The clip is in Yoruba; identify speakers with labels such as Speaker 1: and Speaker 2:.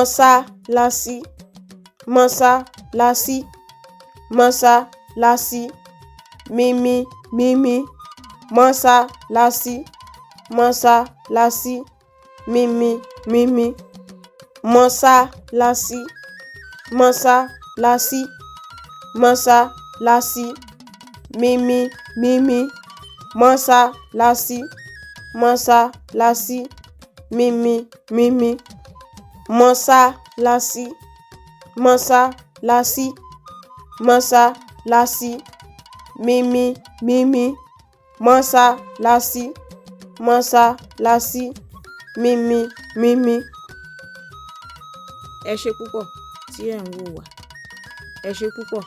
Speaker 1: mọ́sálásí, mọ́sálásí, mọ́sálásí, mímí, mímí, mọ́sálásí, mọ́sálásí, mímí, mímí, mọ́sálásí, mọ́sálásí, mọ́sálásí, mímí, mímí, mọ́sálásí, mọ́sálásí, mímí, mímí, mọ́sálásí, mọ́sálásí, mọ́sálásí, mímí, mímí, mọ́sálásí, mọ́sálásí, mímí, mímí. Ẹ ṣé púpọ̀ tí ẹ̀ ń wò wá. Ẹ ṣé púpọ̀.